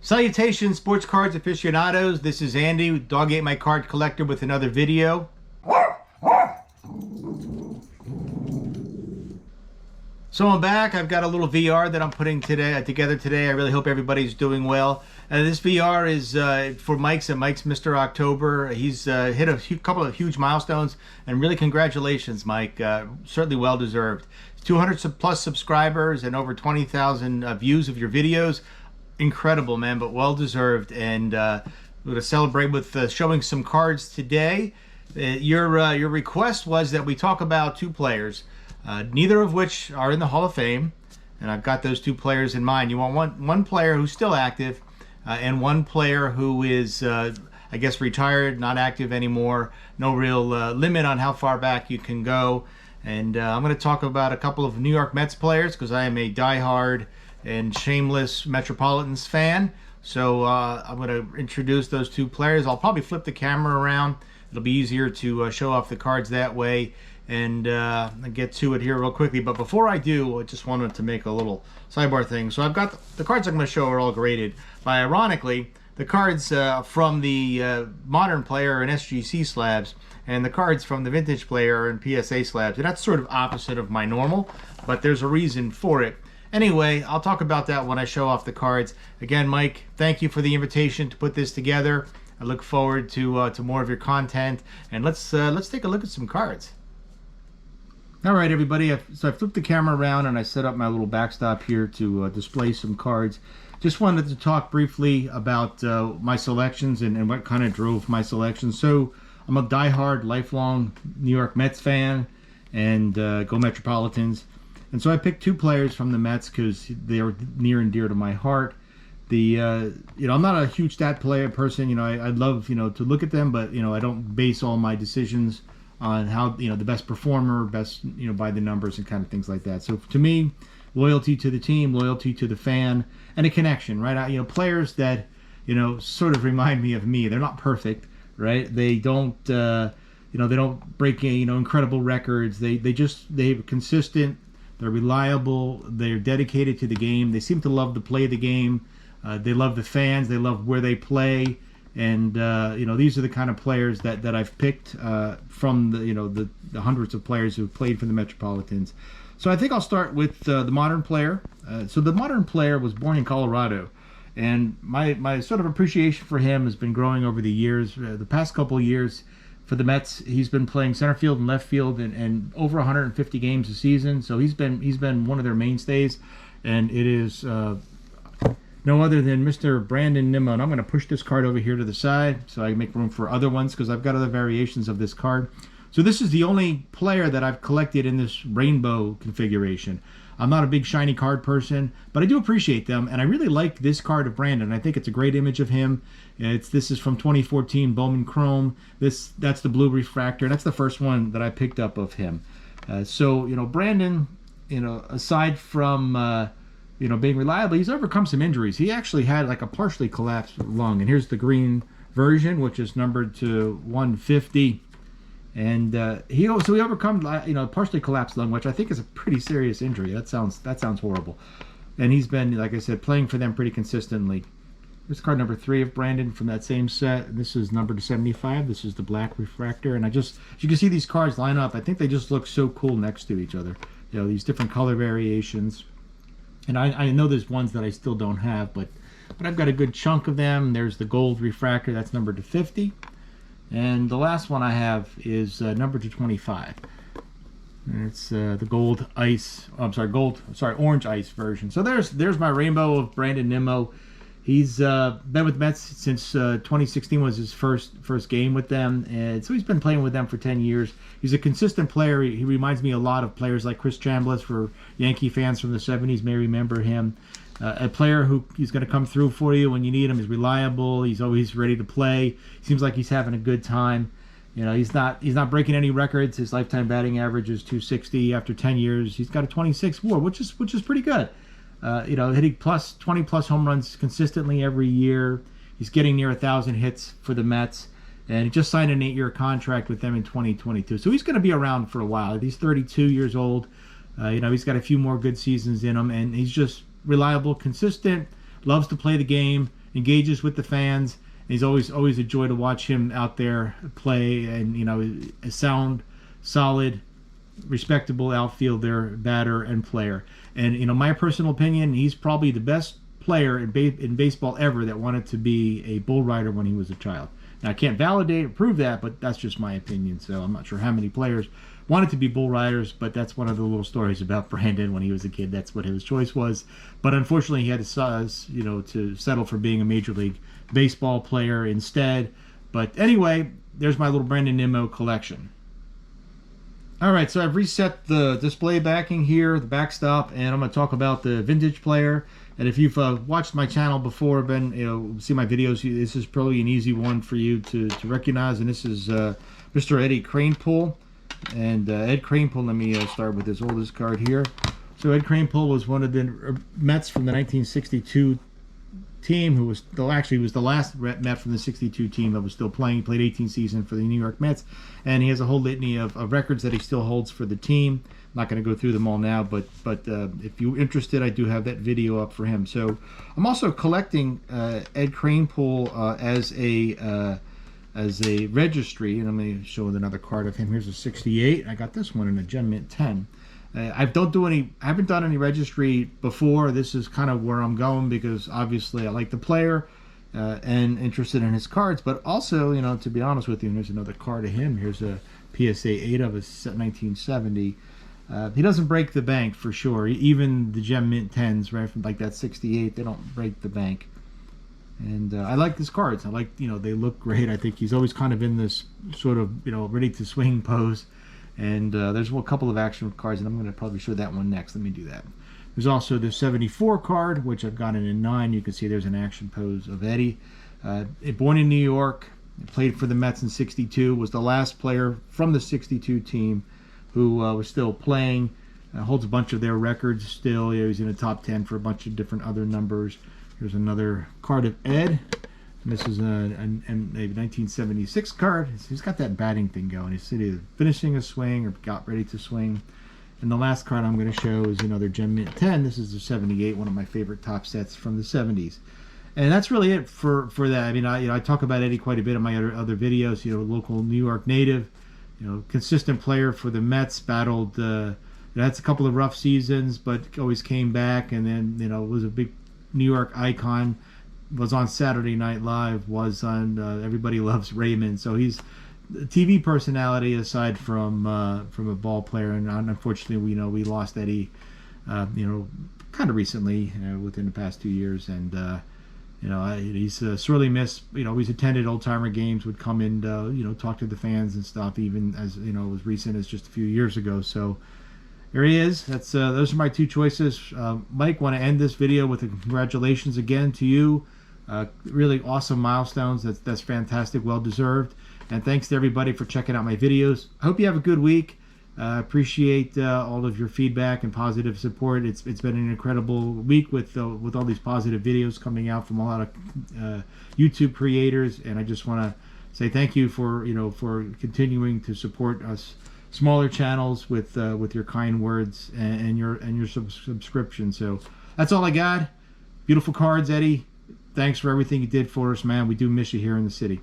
Salutations, sports cards aficionados. This is Andy, Dog Ate My Card Collector, with another video. So I'm back. I've got a little VR that I'm putting together today. I really hope everybody's doing well. This VR is for Mike's Mr. October. He's hit a couple of huge milestones, and really congratulations, Mike. Certainly well deserved. 200 plus subscribers and over 20,000 views of your videos. Incredible, man, but well deserved. And we're going to celebrate with showing some cards today. Your request was that we talk about two players, neither of which are in the Hall of Fame, and I've got those two players in mind. You want one player who's still active, and one player who is, I guess, retired, not active anymore. No real limit on how far back you can go. And I'm going to talk about a couple of New York Mets players because I am a diehard and shameless Metropolitans fan. So I'm going to introduce those two players. I'll probably flip the camera around. It'll be easier to show off the cards that way, and I'll get to it here real quickly. But before I do, I just wanted to make a little sidebar thing. So I've got the cards I'm going to show are all graded by, ironically, the cards from the modern player and SGC slabs, and the cards from the vintage player and PSA slabs. And that's sort of opposite of my normal, but there's a reason for it. Anyway, I'll talk about that when I show off the cards. Again, Mike, thank you for the invitation to put this together. I look forward to more of your content, and let's take a look at some cards. All right, everybody. So I flipped the camera around and I set up my little backstop here to display some cards. Just wanted to talk briefly about my selections and what kind of drove my selections. So I'm a diehard, lifelong New York Mets fan, and go Metropolitans. And so I picked two players from the Mets because they are near and dear to my heart. I'm not a huge stat player person. I love, to look at them, but, I don't base all my decisions on how, the best performer, best, by the numbers and kind of things like that. So to me, loyalty to the team, loyalty to the fan, and a connection, right? Players that, sort of remind me of me. They're not perfect, right? They don't, they don't break, incredible records. They're consistent. They're reliable. They're dedicated to the game. They seem to love to play the game. They love the fans. They love where they play. And these are the kind of players that I've picked from the hundreds of players who've played for the Metropolitans. So I think I'll start with the modern player. So the modern player was born in Colorado, and my sort of appreciation for him has been growing over the years. The past couple of years for the Mets, he's been playing center field and left field and over 150 games a season. So he's been one of their mainstays, and it is no other than Mr. Brandon Nimmo. And I'm going to push this card over here to the side so I make room for other ones because I've got other variations of this card. So this is the only player that I've collected in this rainbow configuration. I'm not a big shiny card person, but I do appreciate them, and I really like this card of Brandon. I think it's a great image of him. This is from 2014 Bowman Chrome. That's the blue refractor. That's the first one that I picked up of him. So Brandon, aside from being reliable, he's overcome some injuries. He actually had like a partially collapsed lung, and here's the green version, which is numbered to 150. And he overcome partially collapsed lung, which I think is a pretty serious injury. That sounds horrible. And he's been, like I said, playing for them pretty consistently. This card number 3 of Brandon from that same set. This is numbered to 75. This is the black refractor, and as you can see these cards line up. I think they just look so cool next to each other. These different color variations. And I know there's ones that I still don't have, but I've got a good chunk of them. There's the gold refractor. That's numbered to 50. And the last one I have is numbered to 25. And it's the orange ice version. So there's my rainbow of Brandon Nimmo. He's been with Mets since 2016 was his first game with them, and so he's been playing with them for 10 years. He's a consistent player. He reminds me a lot of players like Chris Chambliss. For Yankee fans from the 70s may remember him. A player who he's going to come through for you when you need him. He's reliable. He's always ready to play. Seems like he's having a good time. He's not breaking any records. His lifetime batting average is 260 after 10 years. He's got a 26 WAR, which is pretty good. Hitting 20 plus home runs consistently every year. He's getting near 1,000 hits for the Mets, and he just signed an 8-year contract with them in 2022. So he's going to be around for a while. He's 32 years old. He's got a few more good seasons in him, and he's just reliable, consistent, loves to play the game, engages with the fans. He's always a joy to watch him out there play, and a sound, solid, respectable outfielder, batter, and player. And my personal opinion, he's probably the best player in baseball ever that wanted to be a bull rider when he was a child. Now, I can't validate or prove that, but that's just my opinion. So I'm not sure how many players wanted to be bull riders, but that's one of the little stories about Brandon when he was a kid. That's what his choice was. But unfortunately, he had to settle for being a Major League Baseball player instead. But anyway, there's my little Brandon Nimmo collection. All right, so I've reset the display backing here, the backstop, and I'm going to talk about the vintage player. And if you've watched my channel before, see my videos, this is probably an easy one for you to recognize. And this is Mr. Eddie Kranepool. And Ed Kranepool, let me start with his oldest card here. So Ed Kranepool was one of the Mets from the 1962 team, who was the last Met from the 62 team that was still playing. He played 18 seasons for the New York Mets, and he has a whole litany of records that he still holds for the team. I'm not going to go through them all now, but if you're interested, I do have that video up for him. So I'm also collecting Ed Kranepool as a registry, and I'm going to show another card of him. Here's a 68. I got this one in a Gem Mint 10. I haven't done any registry before. This is kind of where I'm going, because obviously I like the player and interested in his cards, but also, to be honest with you, and there's another card of him. Here's a PSA 8 of a 1970. He doesn't break the bank for sure. Even the Gem Mint 10s, right, from like that 68, they don't break the bank. And I like his cards. I like, they look great. I think he's always kind of in this sort of, ready to swing pose. And there's a couple of action cards, and I'm going to probably show that one next. Let me do that. There's also the 74 card, which I've got in 9. You can see there's an action pose of Eddie. Born in New York, played for the Mets in 62, was the last player from the 62 team who was still playing. Holds a bunch of their records still. He's in the top 10 for a bunch of different other numbers. Here's another card of Ed. This is a 1976 card. He's got that batting thing going. He's either finishing a swing or got ready to swing. And the last card I'm going to show is another Gem Mint 10. This is the 78, one of my favorite top sets from the 70s. And that's really it for that. I mean, I talk about Eddie quite a bit in my other videos. Local New York native, consistent player for the Mets. Battled, that's a couple of rough seasons, but always came back. And then was a big New York icon. Was on Saturday Night Live, was on Everybody Loves Raymond. So he's a TV personality aside from a ball player. And unfortunately, we lost Eddie, kind of recently, within the past 2 years. And he's sorely missed. He's attended old timer games, would come in, talk to the fans and stuff, even as as recent as just a few years ago. So there he is. That's those are my two choices. Mike, want to end this video with a congratulations again to you. Really awesome milestones. That's fantastic, well deserved. And thanks to everybody for checking out my videos. I hope you have a good week. Appreciate all of your feedback and positive support. It's been an incredible week with all these positive videos coming out from a lot of YouTube creators, and I just want to say thank you for continuing to support us smaller channels with your kind words and your subscription. So that's all I got. Beautiful cards, Eddie. Thanks for everything you did for us, man. We do miss you here in the city.